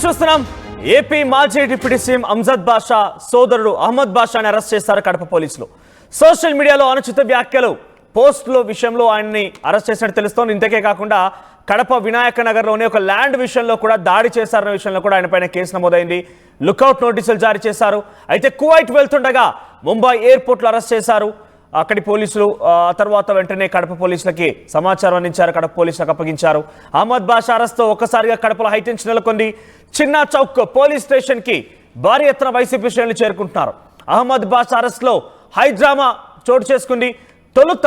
చూస్తున్నాం. ఏపీ మాజీ deputy CM Amjad బాషా సోదరుడు అహ్మద్ బాషాని అరెస్ట్ చేశారు కడప పోలీసులు. సోషల్ మీడియాలో అనుచిత వ్యాఖ్యలు పోస్టుల విషయంలో ఆయన్ని అరెస్ట్ చేసినట్టు తెలుస్తోంది. ఇంతకే కాకుండా కడప వినాయక నగర్లోనే ఒక ల్యాండ్ విషయంలో కూడా దాడి చేశారన్న విషయంలో కూడా ఆయన పైన కేసు నమోదైంది. లుకౌట్ నోటీసులు జారీ చేశారు. అయితే కువైట్ వెళ్తుండగా ముంబై ఎయిర్పోర్ట్లో అరెస్ట్ చేశారు అక్కడి పోలీసులు. ఆ తర్వాత వెంటనే కడప పోలీసులకి సమాచారం అందించారు, కడప పోలీసులకు అప్పగించారు. అహ్మద్ బాషా అరెస్ట్తో ఒక్కసారిగా కడపలో హైటెన్షన్ నెలకొంది. చిన్నా చౌక్ పోలీస్ స్టేషన్కి భారీ ఎత్తున వైసీపీ శ్రేణులు చేరుకుంటున్నారు. అహ్మద్ బాషా అరెస్ట్లో హైడ్రామా చోటు చేసుకుంది. తొలుత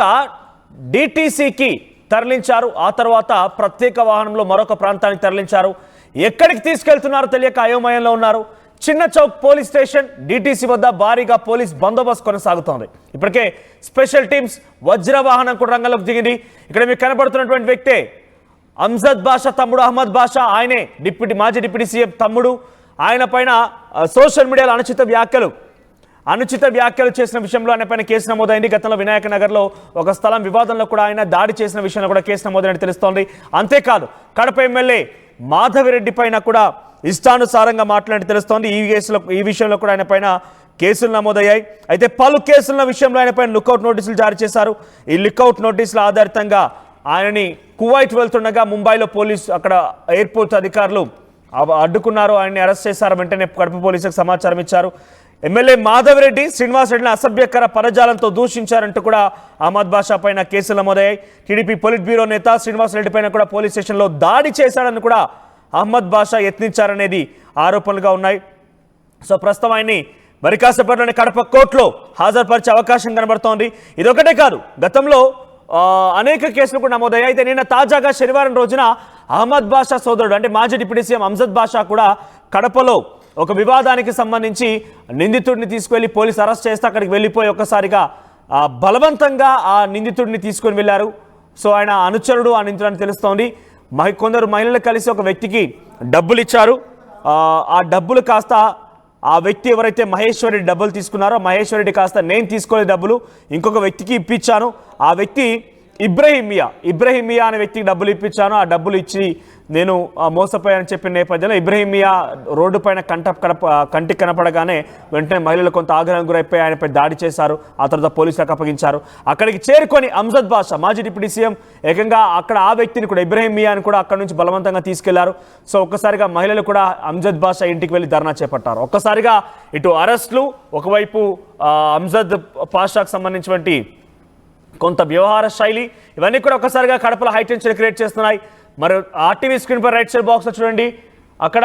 డిటిసికి తరలించారు, ఆ తర్వాత ప్రత్యేక వాహనంలో మరొక ప్రాంతానికి తరలించారు. ఎక్కడికి తీసుకెళ్తున్నారో తెలియక అయోమయంలో ఉన్నారు. చిన్న చౌక్ పోలీస్ స్టేషన్ డిటిసి వద్ద భారీగా పోలీస్ బందోబస్తు కొనసాగుతోంది. ఇప్పటికే స్పెషల్ టీమ్స్ వజ్ర వాహనం కూడా రంగంలోకి దిగింది. ఇక్కడ మీకు కనబడుతున్నటువంటి వ్యక్తే అంజద్ బాషా తమ్ముడు అహ్మద్ బాషా. ఆయనే మాజీ డిప్యూటీ సీఎం తమ్ముడు. ఆయన పైన సోషల్ మీడియాలో అనుచిత వ్యాఖ్యలు చేసిన విషయంలో ఆయన పైన కేసు నమోదైంది. గతంలో వినాయక నగర్లో ఒక స్థలం వివాదంలో కూడా ఆయన దాడి చేసిన విషయంలో కూడా కేసు నమోదైనట్టు తెలుస్తోంది. అంతేకాదు కడప ఎమ్మెల్యే మాధవిరెడ్డి పైన కూడా ఇష్టానుసారంగా మాట్లాడినట్టు తెలుస్తోంది. ఈ విషయంలో కూడా ఆయన పైన కేసులు నమోదయ్యాయి. అయితే పలు కేసుల విషయంలో ఆయన పైన లుకౌట్ నోటీసులు జారీ చేశారు. ఈ లుకౌట్ నోటీసుల ఆధారితంగా ఆయనని కువైట్ వెళ్తుండగా ముంబైలో పోలీసు అక్కడ ఎయిర్పోర్ట్ అధికారులు అడ్డుకున్నారు. ఆయన్ని అరెస్ట్ చేశారు. వెంటనే కడప పోలీసులకు సమాచారం ఇచ్చారు. ఎమ్మెల్యే మాధవిరెడ్డి శ్రీనివాసరెడ్డిని అసభ్యకర పదజాలంతో దూషించారంటూ కూడా అహ్మద్ బాషా పైన కేసులు నమోదయ్యాయి. టీడీపీ పొలిట్ బ్యూరో నేత శ్రీనివాసరెడ్డి పైన కూడా పోలీస్ స్టేషన్లో దాడి చేశాడని కూడా అహ్మద్ బాషా యత్నించారనేది ఆరోపణలుగా ఉన్నాయి. సో ప్రస్తుతం ఆయన్ని మరి కాసేపట్లోనే కడప కోర్టులో హాజరుపరిచే అవకాశం కనబడుతోంది. ఇదొకటే కాదు, గతంలో అనేక కేసులు కూడా నమోదయ్యాయి. అయితే నిన్న తాజాగా శనివారం రోజున అహ్మద్ బాషా సోదరుడు అంటే మాజీ డిప్యూటీ సీఎం అంజద్ బాషా కూడా కడపలో ఒక వివాదానికి సంబంధించి నిందితుడిని తీసుకువెళ్ళి పోలీసు అరెస్ట్ చేస్తే అక్కడికి వెళ్ళిపోయి ఒక్కసారిగా బలవంతంగా ఆ నిందితుడిని తీసుకొని వెళ్ళారు. సో ఆయన అనుచరుడు ఆ నిందితుడని తెలుస్తోంది. కొందరు మహిళలు కలిసి ఒక వ్యక్తికి డబ్బులు ఇచ్చారు. ఆ డబ్బులు కాస్త ఆ వ్యక్తి ఎవరైతే మహేశ్వరెడ్డి డబ్బులు తీసుకున్నారో మహేశ్వరెడ్డి కాస్త నేను తీసుకోలేదు డబ్బులు ఇంకొక వ్యక్తికి ఇప్పించాను. ఆ వ్యక్తి ఇబ్రహీం మియా అనే వ్యక్తికి డబ్బులు ఇప్పించాను. ఆ డబ్బులు ఇచ్చి నేను మోసపోయానని చెప్పిన నేపథ్యంలో ఇబ్రహీం మియా రోడ్డు పైన కంటికి కనపడగానే వెంటనే మహిళలు కొంత ఆగ్రహం గురైపోయి ఆయనపై దాడి చేశారు. ఆ తర్వాత పోలీసులకు అప్పగించారు. అక్కడికి చేరుకొని అంజద్ బాషా మాజీ డిప్యూటీ సీఎం ఏకంగా అక్కడ ఆ వ్యక్తిని కూడా ఇబ్రహీం మియాని కూడా అక్కడ నుంచి బలవంతంగా తీసుకెళ్లారు. సో ఒక్కసారిగా మహిళలు కూడా అంజద్ బాషా ఇంటికి వెళ్ళి ధర్నా చేపట్టారు. ఒక్కసారిగా ఇటు అరెస్టులు, ఒకవైపు అంజద్ బాషాకు సంబంధించినటువంటి కొంత వ్యవహార శైలి, ఇవన్నీ కూడా ఒక్కసారిగా కడపలో హైటెన్షన్ క్రియేట్ చేస్తున్నాయి. మరి ఆర్టీవీ స్క్రీన్ పై రైట్ సైడ్ బాక్స్లో చూడండి, అక్కడ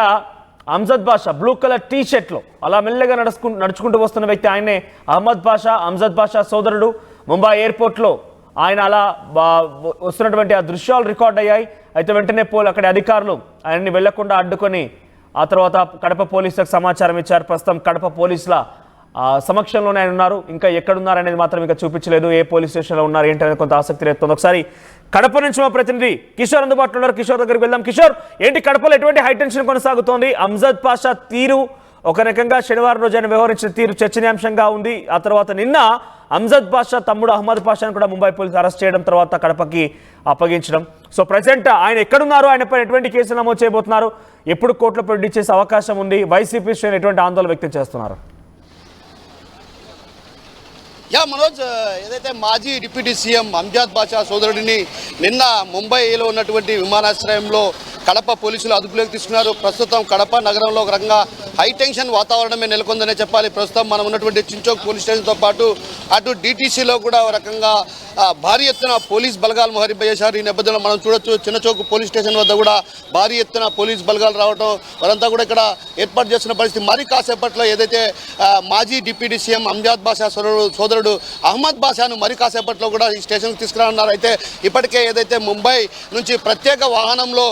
అంజద్ బాషా బ్లూ కలర్ టీ షర్ట్లో అలా మెల్లగా నడుచుకుంటూ వస్తున్న వ్యక్తి ఆయనే అంజద్ బాషా సోదరుడు. ముంబై ఎయిర్పోర్ట్లో ఆయన అలా వస్తున్నటువంటి ఆ దృశ్యాలు రికార్డ్ అయ్యాయి. అయితే వెంటనే అక్కడి అధికారులు ఆయన్ని వెళ్లకుండా అడ్డుకొని ఆ తర్వాత కడప పోలీసులకు సమాచారం ఇచ్చారు. ప్రస్తుతం కడప పోలీసుల సమక్షంలోనే ఆయన ఉన్నారు. ఇంకా ఎక్కడున్నారనేది మాత్రం ఇంకా చూపించలేదు. ఏ పోలీస్ స్టేషన్లో ఉన్నారు ఏంటనేది కొంత ఆసక్తి రేస్తుంది. ఒకసారి కడప నుంచి మా ప్రతినిధి కిషోర్ అందుబాటులో ఉన్నారు. కిషోర్ దగ్గరికి వెళ్దాం. కిషోర్, ఏంటి కడపలో ఎటువంటి హైటెన్షన్ కొనసాగుతోంది? అంజద్ బాషా తీరు ఒక రకంగా శనివారం రోజు ఆయన వ్యవహరించిన తీరు చర్చనీయాంశంగా ఉంది. ఆ తర్వాత నిన్న అంజద్ బాషా తమ్ముడు అహ్మద్ బాషాను కూడా ముంబై పోలీసులు అరెస్ట్ చేయడం, తర్వాత కడపకి అప్పగించడం. సో ప్రజెంట్ ఆయన ఎక్కడున్నారు, ఆయనపై ఎటువంటి కేసులు నమోదు చేయబోతున్నారు, ఎప్పుడు కోర్టులో ప్రొడ్యూస్ చేసే అవకాశం ఉంది, వైసీపీ శ్రేణులు ఎటువంటి ఆందోళన వ్యక్తం చేస్తున్నారు? మనోజ్, ఏదైతే మాజీ డిప్యూటీ సీఎం అంజద్ బాషా సోదరుడిని నిన్న ముంబైలో ఉన్నటువంటి విమానాశ్రయంలో కడప పోలీసులు అదుపులోకి తీసుకున్నారు. ప్రస్తుతం కడప నగరంలో ఒక రకంగా హైటెన్షన్ వాతావరణమే నెలకొందనే చెప్పాలి. ప్రస్తుతం మనం ఉన్నటువంటి చించోక్ పోలీస్ స్టేషన్తో పాటు అటు డిటీసీలో కూడా ఒక రకంగా భారీ ఎత్తున పోలీస్ బలగాలు మోహరింపజేశారు. ఈ నేపథ్యంలో మనం చూడొచ్చు, చిన్నచౌక్ పోలీస్ స్టేషన్ వద్ద కూడా భారీ ఎత్తున పోలీస్ బలగాలు రావడం, వారంతా కూడా ఇక్కడ ఏర్పాటు చేస్తున్న పరిస్థితి. మరి కాసేపట్లో ఏదైతే మాజీ డిప్యూటీ సీఎం అంజద్ బాషా సోదరుడు అహ్మద్ బాషాను మరి కాసేపట్లో కూడా ఈ స్టేషన్కి తీసుకురానున్నారు. అయితే ఇప్పటికే ఏదైతే ముంబై నుంచి ప్రత్యేక వాహనంలో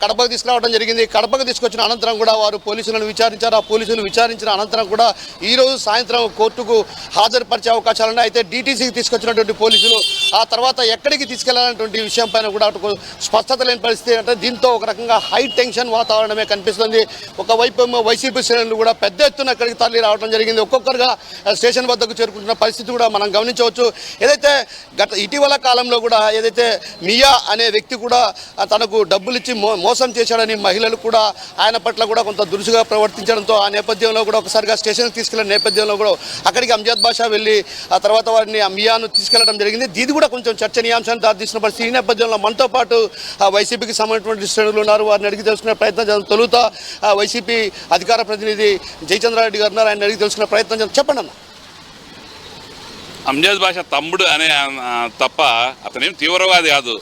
కడపకు తీసుకురావడం జరిగింది. కడపకు తీసుకొచ్చిన అనంతరం కూడా వారు పోలీసులను విచారించారు. ఆ పోలీసులు విచారించిన అనంతరం కూడా ఈరోజు సాయంత్రం కోర్టుకు హాజరుపరిచే అవకాశాలున్నాయి. అయితే డీటీసీకి తీసుకొచ్చినటువంటి పోలీసులు ఆ తర్వాత ఎక్కడికి తీసుకెళ్లాలనేటువంటి విషయం పైన కూడా అటు స్పష్టత లేని పరిస్థితి. అంటే దీంతో ఒక రకంగా హై టెన్షన్ వాతావరణమే కనిపిస్తుంది. ఒకవైపు ఏమో వైసీపీ శ్రేణులు కూడా పెద్ద ఎత్తున ఇక్కడికి తరలి రావడం జరిగింది. ఒక్కొక్కరుగా స్టేషన్ వద్దకు చేరుకుంటున్న పరిస్థితి కూడా మనం గమనించవచ్చు. ఏదైతే ఇటీవల కాలంలో కూడా ఏదైతే మియా అనే వ్యక్తి కూడా తనకు డబ్బులు ఇచ్చి మోసం చేశాడని మహిళలు కూడా ఆయన పట్ల కూడా కొంత దురుసుగా ప్రవర్తించడంతో ఆ నేపథ్యంలో కూడా ఒకసారిగా స్టేషన్కి తీసుకెళ్లిన నేపథ్యంలో కూడా అక్కడికి అంజద్ బాషా వెళ్ళి ఆ తర్వాత వారిని ఆ మియాను తీసుకెళ్లడం జరిగింది. ఇది కూడా కొంచెం చర్చనీయాంశాన్ని దారితీసిన పరిస్థితి. ఈ నేపథ్యంలో మనతో పాటు వైసీపీకి సంబంధించినటువంటి శ్రేణులు ఉన్నారు. వారిని అడిగి తెలుసుకునే ప్రయత్నం చేద్దాం. తొలుత వైసీపీ అధికార ప్రతినిధి జయచంద్రారెడ్డి గారు ఉన్నారు. ఆయన అడిగి తెలుసుకునే ప్రయత్నం చేద్దాం. చెప్పండి అన్న. అంజద్ బాషా తమ్ముడు అనే తప్ప అతనేం తీవ్రవాది కాదు.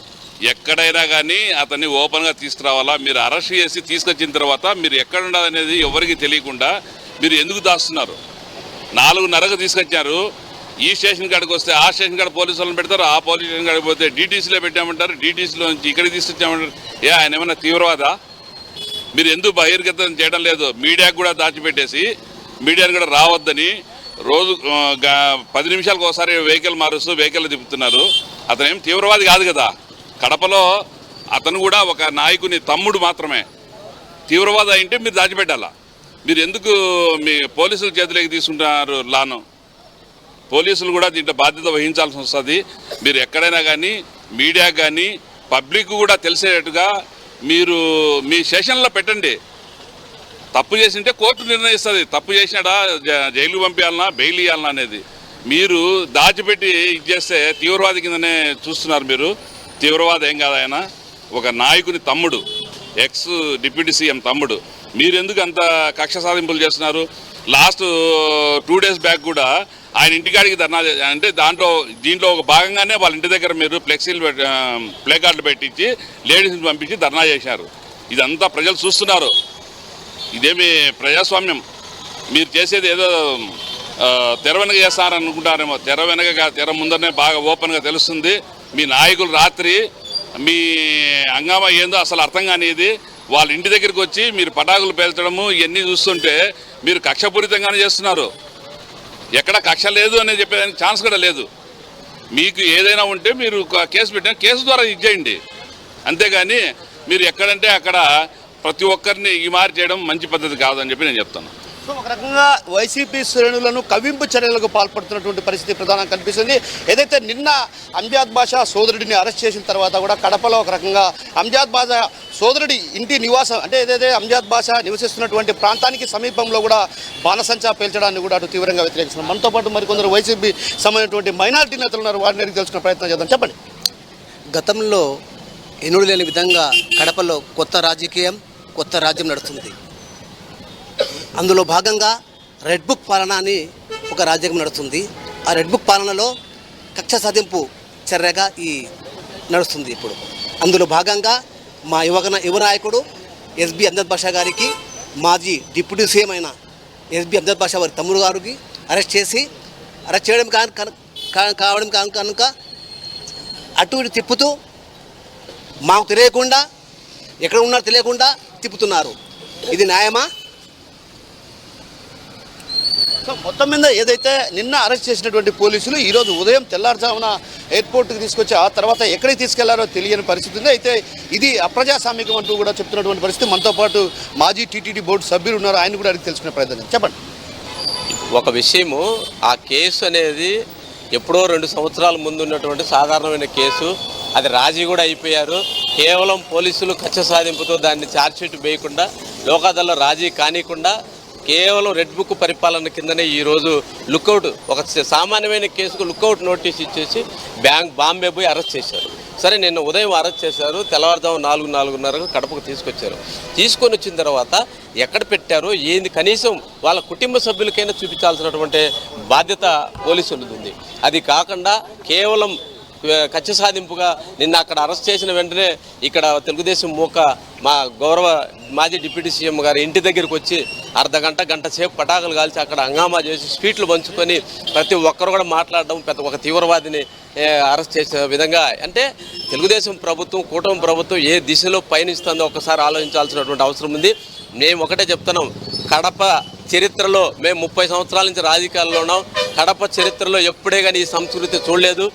ఎక్కడైనా కానీ అతన్ని ఓపెన్గా తీసుకురావాలా. మీరు అరెస్ట్ చేసి తీసుకొచ్చిన తర్వాత మీరు ఎక్కడ ఉండాలనేది ఎవరికి తెలియకుండా మీరు ఎందుకు దాస్తున్నారు? 4:30కు తీసుకొచ్చారు. ఈ స్టేషన్ కాడికి వస్తే ఆ స్టేషన్ కాడ పోలీసు వాళ్ళని పెడతారు, ఆ పోలీస్ స్టేషన్ కాడికి పోతే డీటీసీలో పెట్టామంటారు, డీటీసీలో నుంచి ఇక్కడికి తీసుకొచ్చామంటారు. ఆయన ఏమన్నా తీవ్రవాదా? మీరు ఎందుకు బహిర్గతం చేయడం లేదు? మీడియాకు కూడా దాచిపెట్టేసి మీడియాను కూడా రావద్దని రోజు 10 నిమిషాలకు ఒకసారి వెహికల్ మారుస్తూ వెహికల్ తిప్పుతున్నారు. అతను ఏం తీవ్రవాది కాదు కదా. కడపలో అతను కూడా ఒక నాయకుని తమ్ముడు మాత్రమే. తీవ్రవాది అయింటే మీరు దాచిపెట్టాలా. మీరు ఎందుకు మీ పోలీసుల చేతిలోకి తీసుకుంటున్నారు లాను? పోలీసులు కూడా దీంట్లో బాధ్యత వహించాల్సి వస్తుంది. మీరు ఎక్కడైనా కానీ మీడియా కానీ పబ్లిక్ కూడా తెలిసేటట్టుగా మీరు మీ సెషన్లో పెట్టండి. తప్పు చేసింటే కోర్టు నిర్ణయిస్తుంది. తప్పు చేసినాడా జైలు పంపించాలన్నా బెయిల్ ఇవ్వాలన్నా అనేది. మీరు దాచిపెట్టి ఇది చేస్తే తీవ్రవాది కిందనే చూస్తున్నారు. మీరు తీవ్రవాది ఏం కాదు. ఆయన ఒక నాయకుని తమ్ముడు, ఎక్స్ డిప్యూటీ సీఎం తమ్ముడు. మీరు ఎందుకు అంత కక్ష సాధింపులు చేస్తున్నారు? లాస్ట్ 2 days బ్యాక్ కూడా ఆయన ఇంటికాడికి ధర్నా అంటే దీంట్లో ఒక భాగంగానే వాళ్ళ ఇంటి దగ్గర మీరు ప్లే కార్డులు పెట్టించి లేడీస్ని పంపించి ధర్నా చేశారు. ఇదంతా ప్రజలు చూస్తున్నారు. ఇదేమి ప్రజాస్వామ్యం? మీరు చేసేది ఏదో తెర వెనక చేస్తారనుకుంటారేమో. తెర వెనక తెర ముందరనే బాగా ఓపెన్గా తెలుస్తుంది. మీ నాయకులు రాత్రి మీ హంగామా ఏందో అసలు అర్థం కానిది. వాళ్ళ ఇంటి దగ్గరికి వచ్చి మీరు పటాకులు పేల్చడము ఇవన్నీ చూస్తుంటే మీరు కక్షపూరితంగానే చేస్తున్నారు. ఎక్కడ కక్ష లేదు అని చెప్పేదానికి ఛాన్స్ కూడా లేదు. మీకు ఏదైనా ఉంటే మీరు కేసు పెట్టిన కేసు ద్వారా ఇచ్చేయండి. అంతేగాని మీరు ఎక్కడంటే అక్కడ ప్రతి ఒక్కరిని ఈ మారి చేయడం మంచి పద్ధతి కాదని చెప్పి నేను చెప్తాను. సో ఒక రకంగా వైసీపీ శ్రేణులను కవింపు చర్యలకు పాల్పడుతున్నటువంటి పరిస్థితి ప్రధానంగా కనిపిస్తుంది. ఏదైతే నిన్న అంజద్ బాషా సోదరుడిని అరెస్ట్ చేసిన తర్వాత కూడా కడపలో ఒక రకంగా అంజద్ బాషా సోదరుడి ఇంటి నివాసం అంటే ఏదైతే అంజద్ బాషా నివసిస్తున్నటువంటి ప్రాంతానికి సమీపంలో కూడా బాణసంచా పేల్చడాన్ని కూడా అటు తీవ్రంగా వ్యతిరేకిస్తున్నారు. మనతో పాటు మరికొందరు వైసీపీ సంబంధించినటువంటి మైనారిటీ నేతలు ఉన్నారు. వారిని అడిగి తెలుసుకునే ప్రయత్నం చేద్దాం. చెప్పండి. గతంలో ఎన్నుడు లేని విధంగా కడపలో కొత్త రాజ్యం నడుస్తుంది. అందులో భాగంగా రెడ్ బుక్ పాలన అని ఒక రాజ్యాంగం నడుస్తుంది. ఆ రెడ్ బుక్ పాలనలో కక్ష సాధింపు చర్యగా నడుస్తుంది ఇప్పుడు. అందులో భాగంగా మా యువ నాయకుడు ఎస్బి అంజద్ బాషా గారికి మాజీ డిప్యూటీ సీఎం అయిన ఎస్బి అంజద్ బాషా వారి తమ్ముడు గారికి అరెస్ట్ చేయడం కావడం కనుక అటు ఇటు తిప్పుతూ మాకు తెలియకుండా ఎక్కడ ఉన్నారో తెలియకుండా తిప్పుతున్నారు. ఇది న్యాయమా? సో మొత్తం మీద ఏదైతే నిన్న అరెస్ట్ చేసినటువంటి పోలీసులు ఈరోజు ఉదయం తెల్లారుజామున ఎయిర్పోర్ట్కి తీసుకొచ్చి ఆ తర్వాత ఎక్కడికి తీసుకెళ్లారో తెలియని పరిస్థితి ఉంది. అయితే ఇది అప్రజాస్వామికం అంటూ కూడా చెప్తున్నటువంటి పరిస్థితి. మనతో పాటు మాజీ టీటీడీ బోర్డు సభ్యులు ఉన్నారు. ఆయన కూడా అడిగి తెలుసుకునే ప్రయత్నం చెప్పండి. ఒక విషయము, ఆ కేసు అనేది ఎప్పుడో 2 సంవత్సరాల ముందు ఉన్నటువంటి సాధారణమైన కేసు. అది రాజీ కూడా అయిపోయారు. కేవలం పోలీసులు కక్ష సాధింపుతో దాన్ని ఛార్జ్షీట్ వేయకుండా లోకాదాల్లో రాజీ కానికుండా కేవలం రెడ్ బుక్ పరిపాలన కిందనే ఈరోజు లుకౌట్, ఒక సామాన్యమైన కేసుకు లుకౌట్ నోటీస్ ఇచ్చేసి బాంబే పోయి అరెస్ట్ చేశారు. సరే, నిన్న ఉదయం అరెస్ట్ చేశారు. తెల్లవారుజాము 4:30కు కడపకు తీసుకొచ్చారు. తీసుకొని వచ్చిన తర్వాత ఎక్కడ పెట్టారో ఏంది కనీసం వాళ్ళ కుటుంబ సభ్యులకైనా చూపించాల్సినటువంటి బాధ్యత పోలీసులది ఉంది. అది కాకుండా కేవలం కక్ష సాధింపుగా నిన్న అక్కడ అరెస్ట్ చేసిన వెంటనే ఇక్కడ తెలుగుదేశం మా గౌరవ మాజీ డిప్యూటీ సీఎం గారి ఇంటి దగ్గరికి వచ్చి గంట సేపు పటాకులు కాల్చి అక్కడ హంగామా చేసి స్వీట్లు పంచుకొని ప్రతి ఒక్కరు కూడా మాట్లాడడం, ఒక తీవ్రవాదిని అరెస్ట్ చేసే విధంగా. అంటే తెలుగుదేశం ప్రభుత్వం, కూటమి ప్రభుత్వం ఏ దిశలో పయనిస్తుందో ఒకసారి ఆలోచించాల్సినటువంటి అవసరం ఉంది. మేము ఒకటే చెప్తున్నాం, కడప చరిత్రలో మేము 30 సంవత్సరాల నుంచి రాజకీయాల్లో ఉన్నాం. కడప చరిత్రలో ఎప్పుడే కానీ ఈ సంస్కృతి చూడలేదు.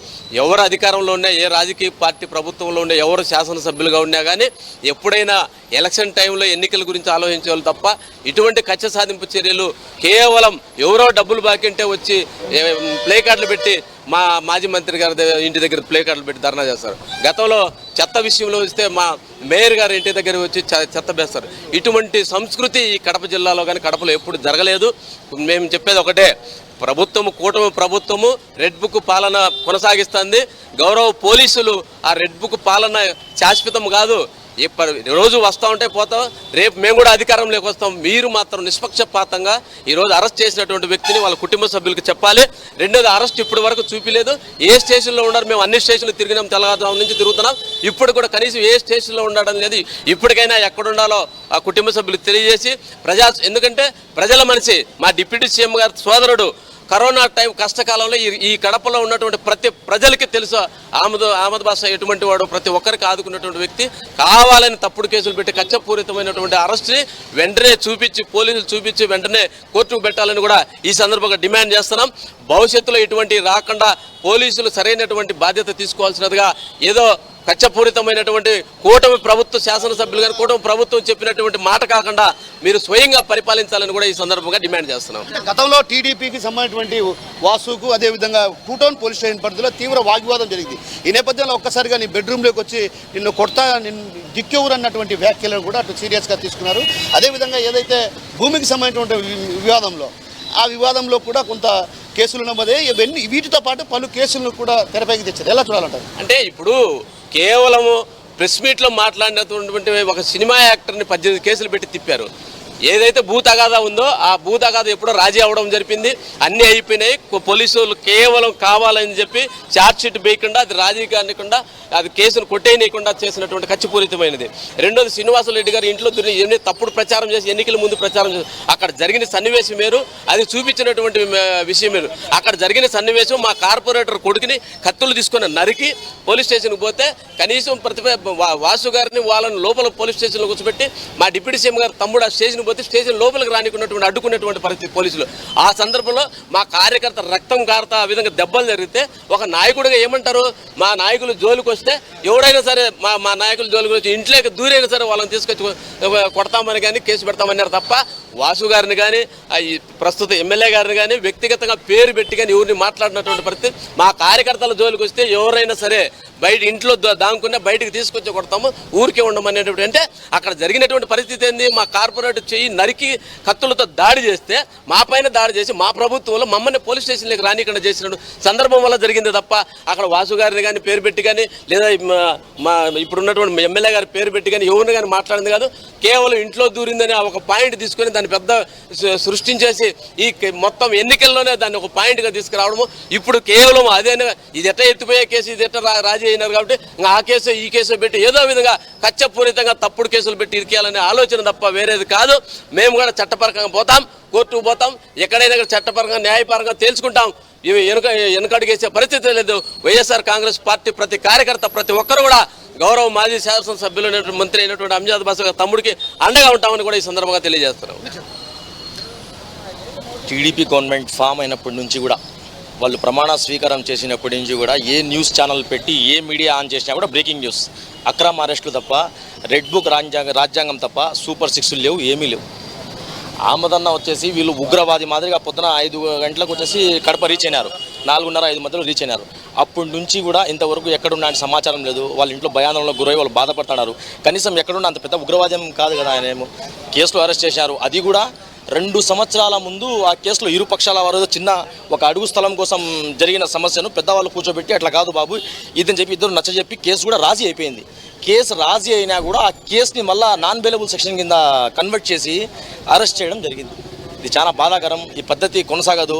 ఎవరు అధికారంలో ఉన్నా, ఏ రాజకీయ పార్టీ ప్రభుత్వంలో ఉన్నా, ఎవరు శాసనసభ్యులుగా ఉన్నా కానీ ఎప్పుడైనా ఎలక్షన్ టైంలో ఎన్నికల గురించి ఆలోచించేవాళ్ళు తప్ప ఇటువంటి కక్ష సాధింపు చర్యలు కేవలం ఎవరో డబ్బులు బాకింటే వచ్చి ప్లే కార్డులు పెట్టి మా మాజీ మంత్రి గారి ఇంటి దగ్గర ప్లే కార్డులు పెట్టి ధర్నా చేస్తారు. గతంలో చెత్త విషయంలో వస్తే మా మేయర్ గారి ఇంటి దగ్గర వచ్చి చెత్త వేస్తారు. ఇటువంటి సంస్కృతి ఈ కడప జిల్లాలో కానీ కడపలో ఎప్పుడు జరగలేదు. మేము చెప్పేది ఒకటే, కూటమి ప్రభుత్వము రెడ్ బుక్ పాలన కొనసాగిస్తుంది. గౌరవ పోలీసులు ఆ రెడ్ బుక్ పాలన శాశ్వతం కాదు. రోజు వస్తూ ఉంటే పోతాం, రేపు మేము కూడా అధికారంలోకి వస్తాం. మీరు మాత్రం నిష్పక్షపాతంగా ఈరోజు అరెస్ట్ చేసినటువంటి వ్యక్తిని వాళ్ళ కుటుంబ సభ్యులకు చెప్పాలి. రెండోది, అరెస్ట్ ఇప్పటి వరకు చూపిలేదు. ఏ స్టేషన్లో ఉన్నారు? మేము అన్ని స్టేషన్లు తిరిగినాం, తెల్లవారుజాము నుంచి తిరుగుతున్నాం. ఇప్పుడు కూడా కనీసం ఏ స్టేషన్లో ఉండడం లేదు. ఇప్పటికైనా ఎక్కడుండాలో ఆ కుటుంబ సభ్యులకు తెలియజేసి ఎందుకంటే ప్రజల మనిషి, మా డిప్యూటీ సీఎం గారి సోదరుడు, కరోనా టైం కష్టకాలంలో ఈ కడపలో ఉన్నటువంటి ప్రతి ప్రజలకి తెలుసు అహ్మద్ బాషా ఎటువంటి వాడు, ప్రతి ఒక్కరికి ఆదుకున్నటువంటి వ్యక్తి. కావాలని తప్పుడు కేసులు పెట్టి కక్షపూరితమైనటువంటి అరెస్ట్ని వెంటనే పోలీసులు చూపించి వెంటనే కోర్టుకు పెట్టాలని కూడా ఈ సందర్భంగా డిమాండ్ చేస్తున్నాం. భవిష్యత్తులో ఇటువంటి రాకుండా పోలీసులు సరైనటువంటి బాధ్యత తీసుకోవాల్సినదిగా ఏదో కక్షపూరితమైనటువంటి కూటమి ప్రభుత్వ శాసనసభ్యులు గారు కూటమి ప్రభుత్వం చెప్పినటువంటి మాట కాకుండా మీరు స్వయంగా పరిపాలించాలని కూడా ఈ సందర్భంగా డిమాండ్ చేస్తున్నాం. గతంలో టీడీపీకి సంబంధించినటువంటి వాసుకు అదేవిధంగా టూటౌన్ పోలీస్ స్టేషన్ పరిధిలో తీవ్ర వాగ్వాదం జరిగింది. ఈ నేపథ్యంలో ఒక్కసారిగా నీ బెడ్రూమ్లోకి వచ్చి నిన్ను కొడతా, దిక్కెవరు అన్నటువంటి వ్యాఖ్యలను కూడా అటు సీరియస్గా తీసుకున్నారు. అదేవిధంగా ఏదైతే భూమికి సంబంధించినటువంటి వివాదంలో, ఆ వివాదంలో కూడా కొంత కేసులు నమోదే, వీటితో పాటు పలు కేసులను కూడా తెరపైకి తెచ్చారు. ఎలా చూడాలంటారు? అంటే ఇప్పుడు కేవలము ప్రెస్ మీట్లో మాట్లాడినటువంటి ఒక సినిమా యాక్టర్ని 18 కేసులు పెట్టి తిప్పారు. ఏదైతే భూ తగాదా ఉందో ఆ భూ తగాదా ఎప్పుడో రాజీ అవ్వడం జరిపింది, అన్నీ అయిపోయినాయి. పోలీసులు కేవలం కావాలని చెప్పి ఛార్జ్షీట్ వేయకుండా, అది రాజీ కానికుండా, అది కేసును కొట్టేయకుండా చేసినటువంటి ఖచ్చితమైనది. రెండోది, శ్రీనివాసరెడ్డి గారు ఇంట్లో ఎన్ని తప్పుడు ప్రచారం చేసి ఎన్నికల ముందు ప్రచారం చేసి అక్కడ జరిగిన సన్నివేశం వేరు, అది చూపించినటువంటి విషయం వేరు. అక్కడ జరిగిన సన్నివేశం మా కార్పొరేటర్ కొడుకుని కత్తులు తీసుకొని నరికి పోలీస్ స్టేషన్కి పోతే కనీసం వాసు గారిని వాళ్ళని లోపల పోలీస్ స్టేషన్లో కూర్చోబెట్టి మా డిప్యూటీ సీఎం గారు తమ్ముడు ఆ స్టేషన్ పోతే స్టేషన్ లోపలికి రానికున్నటువంటి అడ్డుకున్నటువంటి పరిస్థితి పోలీసులు. ఆ సందర్భంలో మా కార్యకర్త రక్తం కారుతా ఆ విధంగా దెబ్బలు జరిగితే ఒక నాయకుడిగా ఏమంటారు? మా నాయకులు జోలికి వస్తే ఎవరైనా సరే మా నాయకులు జోలికి వచ్చి ఇంట్లోకి దూరైనా సరే వాళ్ళని తీసుకొచ్చి కొడతామని కానీ కేసు పెడతామన్నారు తప్ప వాసు గారిని కానీ ప్రస్తుత ఎమ్మెల్యే గారిని కానీ వ్యక్తిగతంగా పేరు పెట్టి కానీ ఎవరిని మాట్లాడినటువంటి పరిస్థితి. మా కార్యకర్తల జోలికి వస్తే ఎవరైనా సరే బయట ఇంట్లో దాంకున్నా బయటకు తీసుకొచ్చి కొడతాము, ఊరికే ఉండమనేటువంటి. అంటే అక్కడ జరిగినటువంటి పరిస్థితి ఏంది? మా కార్పొరేటర్ చెయ్యి నరికి కత్తులతో దాడి చేస్తే మా పైన దాడి చేసి మా ప్రభుత్వంలో మమ్మల్ని పోలీస్ స్టేషన్లోకి రానికుండా చేసిన సందర్భం వల్ల జరిగింది తప్ప అక్కడ వాసు గారిని కానీ పేరు పెట్టి కానీ లేదా మా ఇప్పుడున్నటువంటి ఎమ్మెల్యే గారి పేరు పెట్టి కానీ ఎవరిని కానీ మాట్లాడింది కాదు. కేవలం ఇంట్లో దూరిందని ఒక పాయింట్ తీసుకొని దాన్ని పెద్ద సృష్టించేసి ఈ మొత్తం ఎన్నికల్లోనే దాన్ని ఒక పాయింట్గా తీసుకురావడము. ఇప్పుడు కేవలం అదేనా, ఇది ఎట్లా ఎత్తిపోయే కేసు, ఇది ఎట్లా రాజీ అయినారు కాబట్టి ఆ కేసు ఈ కేసు పెట్టి ఏదో విధంగా కచ్చపూరితంగా తప్పుడు కేసులు పెట్టి ఇరికేయాలనే ఆలోచన తప్ప వేరేది కాదు. మేము కూడా చట్టపరంగా పోతాం, కోర్టుకు పోతాం, ఎక్కడైనా చట్టపరంగా న్యాయపరంగా తేల్చుకుంటాం. ఇవి వెనుకడుగేసే పరిస్థితి లేదు. వైఎస్ఆర్ కాంగ్రెస్ పార్టీ ప్రతి కార్యకర్త ప్రతి ఒక్కరు కూడా గౌరవ మాజీ శాసనసభ్యులు మంత్రి అయినటువంటి అమ్జద్ బాషా తమ్ముడికి అండగా ఉంటామని కూడా ఈ సందర్భంగా తెలియజేస్తున్నాం. టీడీపీ గవర్నమెంట్ ఫామ్ అయినప్పటి నుంచి కూడా వాళ్ళు ప్రమాణ స్వీకారం చేసినప్పటి నుంచి కూడా ఏ న్యూస్ ఛానల్ పెట్టి ఏ మీడియా ఆన్ చేసినా కూడా బ్రేకింగ్ న్యూస్, అక్రమ అరెస్టులు తప్ప, రెడ్ బుక్ రాజ్యాంగం తప్ప, సూపర్ 6లు లేవు, ఏమీ లేవు. ఆమదన్న వచ్చేసి వీళ్ళు ఉగ్రవాది మాదిరిగా పొద్దున 5 గంటలకు వచ్చేసి కడప రీచ్ అయినారు, 4:30-5 మధ్యలో రీచ్ అయినారు. అప్పటి నుంచి కూడా ఇంతవరకు ఎక్కడున్న సమాచారం లేదు. వాళ్ళ ఇంట్లో భయాందోళనకు గురై వాళ్ళు బాధపడుతున్నారు. కనీసం ఎక్కడున్న అంత పెద్ద ఉగ్రవాదం కాదు కదా ఆయన, ఏమో కేసులో అరెస్ట్ చేశారు. అది కూడా 2 సంవత్సరాల ముందు ఆ కేసులో ఇరు పక్షాల వారు చిన్న ఒక అడుగు స్థలం కోసం జరిగిన సమస్యను పెద్దవాళ్ళు కూర్చోబెట్టి అట్లా కాదు బాబు ఇదని చెప్పి ఇద్దరు నచ్చజెప్పి కేసు కూడా రాజీ అయిపోయింది. కేసు రాజీ అయినా కూడా ఆ కేసుని మళ్ళీ నాన్ బెయిలబుల్ సెక్షన్ కింద కన్వర్ట్ చేసి అరెస్ట్ చేయడం జరిగింది. ఇది చాలా బాధాకరం. ఈ పద్ధతి కొనసాగదు.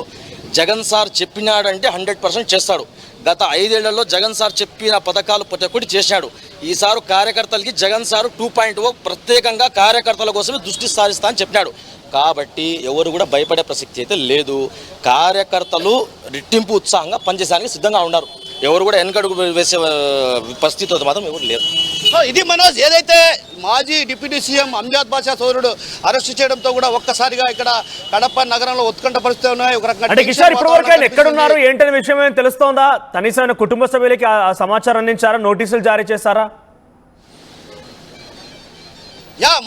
జగన్ సార్ చెప్పినాడంటే 100% చేస్తాడు. గత 5 ఏళ్లలో జగన్ సార్ చెప్పిన పథకాలు ప్రతి ఒక్కటి చేశాడు. ఈసారి కార్యకర్తలకి జగన్ సార్ 2.0 ప్రత్యేకంగా కార్యకర్తల కోసమే దృష్టి సారిస్తా అని చెప్పినాడు. కాబట్టి ఎవరు కూడా భయపడే ప్రసక్తి అయితే లేదు. కార్యకర్తలు రెట్టింపు ఉత్సాహంగా పనిచేయడానికి సిద్ధంగా ఉన్నారు. ఎవరు కూడా వెనకడుగు వేసే పరిస్థితి మాత్రం ఎవరు లేరు. సో ఇది మనోజ్, ఏదైతే మాజీ డిప్యూటీ సీఎం అంజాద్ బాషా సోదరుడు అరెస్ట్ చేయడంతో కూడా ఒక్కసారిగా ఇక్కడ కడప నగరంలో ఉత్కంఠ పరిస్థితులు ఉన్నాయి. ఒక రకంగా అంటే కిషోర్ ఇప్పటివరకు ఆయన ఎక్కడున్నారు ఏంటనే విషయం ఏమైనా తెలుస్తోందా? కనీసం కుటుంబ సభ్యులకి ఆ సమాచారం అందించారా? నోటీసులు జారీ చేశారా?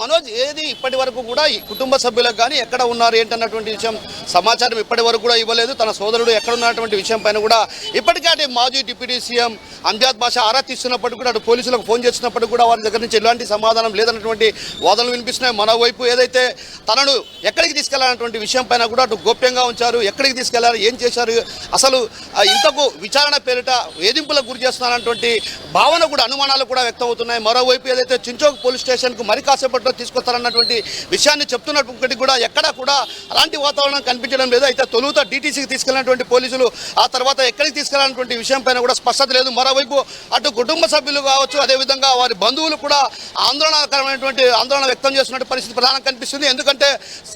మనోజ్, ఏది ఇప్పటి వరకు కూడా ఈ కుటుంబ సభ్యులకు కానీ ఎక్కడ ఉన్నారు ఏంటన్నటువంటి విషయం సమాచారం ఇప్పటి వరకు కూడా ఇవ్వలేదు. తన సోదరుడు ఎక్కడ ఉన్నటువంటి విషయం పైన కూడా ఇప్పటికే అటు మాజీ డిప్యూటీ సీఎం అంజాద్ బాషా ఆరా తీస్తున్నప్పటికీ కూడా అటు పోలీసులకు ఫోన్ చేసినప్పటికీ కూడా వారి దగ్గర నుంచి ఎలాంటి సమాధానం లేదన్నటువంటి వాదనలు వినిపిస్తున్నాయి. మరోవైపు ఏదైతే తనను ఎక్కడికి తీసుకెళ్లాలన్నటువంటి విషయం పైన కూడా అటు గోప్యంగా ఉంచారు. ఎక్కడికి తీసుకెళ్లారు, ఏం చేశారు, అసలు ఇంతకు విచారణ పేరిట వేధింపులకు గురి చేస్తున్నారన్నటువంటి భావన కూడా, అనుమానాలు కూడా వ్యక్తం అవుతున్నాయి. మరోవైపు ఏదైతే చించోక్ పోలీస్ స్టేషన్కు మరి కాసేపట్లో తీసుకొస్తారన్నటువంటి విషయాన్ని చెప్తున్నప్పటికీ కూడా ఎక్కడా కూడా అలాంటి వాతావరణం కనిపించడం లేదు. అయితే తొలుత డీటీసీకి తీసుకెళ్లినటువంటి పోలీసులు ఆ తర్వాత ఎక్కడికి తీసుకెళ్లాలన్నటువంటి విషయం పైన కూడా స్పష్టత లేదు. మరోవైపు అటు కుటుంబ సభ్యులు కావచ్చు, అదేవిధంగా వారి బంధువులు కూడా ఆందోళన వ్యక్తం చేస్తున్న పరిస్థితి ప్రధానంగా కనిపిస్తుంది. ఎందుకంటే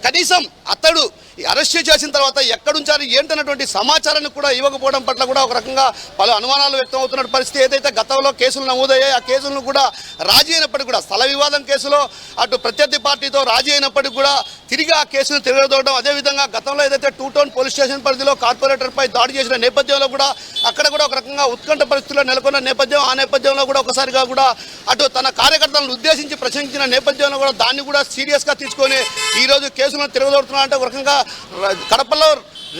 కనీసం అతడు అరెస్ట్ చేసిన తర్వాత ఎక్కడుంచారు ఏంటన్నటువంటి సమాచారాన్ని కూడా ఇవ్వకపోవడం పట్ల కూడా ఒక రకంగా పలు అనుమానాలు వ్యక్తం అవుతున్న పరిస్థితి. ఏదైతే గతంలో కేసులు నమోదయ్యాయి ఆ కేసులను కూడా రాజీ అయినప్పటికీ కూడా, స్థల వివాదం కేసులో అటు ప్రత్యర్థి పార్టీతో రాజీ అయినప్పటికీ కూడా తిరిగి ఆ కేసును తిరగదోవడం, అదేవిధంగా గతంలో ఏదైతే 2 టౌన్ పోలీస్ స్టేషన్ పరిధిలో కార్పొరేటర్పై దాడి చేసిన నేపథ్యంలో కూడా అక్కడ కూడా ఒక రకంగా ఉత్కంఠ పరిస్థితుల్లో నెలకొన్న నేపథ్యం, ఆ నేపథ్యంలో కూడా ఒకసారిగా కూడా అటు తన కార్యకర్తలను ఉద్దేశించి ప్రశ్నించిన నేపథ్యంలో కూడా దాన్ని కూడా సీరియస్గా తీసుకొని ఈరోజు కేసులను తిరగదోడుతున్నారంటే ఒక రకంగా కడపలో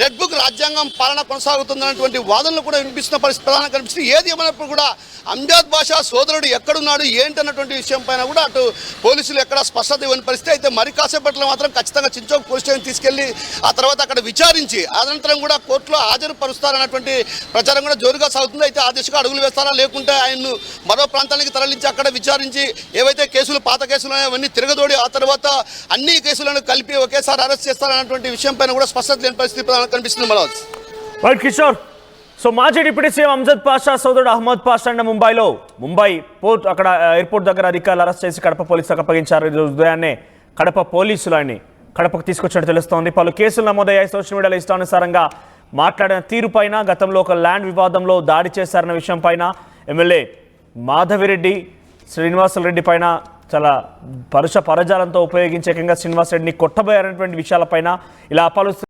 రెడ్ బుక్ రాజ్యాంగం పాలన కొనసాగుతుందన్నటువంటి వాదనలు కూడా వినిపిస్తున్న పరిస్థితి ప్రధానంగా కనిపిస్తుంది. ఏది ఏమైనప్పుడు కూడా అంజాద్ బాషా సోదరుడు ఎక్కడున్నాడు ఏంటన్నటువంటి విషయం పైన కూడా అటు పోలీసులు ఎక్కడ స్పష్టత ఇవ్వని పరిస్థితి. అయితే మరి కాసేపట్లో మాత్రం ఖచ్చితంగా చించోక్ పోలీస్ స్టేషన్ తీసుకెళ్లి ఆ తర్వాత అక్కడ విచారించి అనంతరం కూడా కోర్టులో హాజరుపరుస్తారన్నటువంటి ప్రచారం కూడా జోరుగా సాగుతుంది. అయితే ఆ దిశగా అడుగులు వేస్తారా, లేకుంటే ఆయన్ను మరో ప్రాంతానికి తరలించి అక్కడ విచారించి ఏవైతే కేసులు, పాత కేసులు అవన్నీ తిరగదోడి ఆ తర్వాత అన్ని కేసులను కలిపి ఒకేసారి అరెస్ట్ చేస్తారన్నటువంటి విషయం పైన కూడా స్పష్టత లేని పరిస్థితి కనిపిస్తుంది. మనోజ్, రైట్ కిషోర్. సో మాజీ డిప్యూటీ సీఎం అంజద్ బాషా సోదరుడు అహ్మద్ బాషా ముంబై పోర్ట్ అక్కడ ఎయిర్పోర్ట్ దగ్గర అధికారులు అరెస్ట్ చేసి కడప పోలీసులకు అప్పగించారు. ఈరోజు ఉదయాన్నే కడప పోలీసులు ఆయన్ని కడపకు తీసుకొచ్చినట్టు తెలుస్తోంది. పలు కేసులు నమోదయ్యాయి. సోషల్ మీడియాలో ఇష్టానుసారంగా మాట్లాడిన తీరుపైన, గతంలో ఒక ల్యాండ్ వివాదంలో దాడి చేశారన్న విషయం పైన, ఎమ్మెల్యే మాధవిరెడ్డి శ్రీనివాసరెడ్డి పైన చాలా పరుష పరజాలంతో ఉపయోగించే శ్రీనివాసరెడ్డిని కొట్టబోయారనేటువంటి విషయాలపైన ఇలా పలు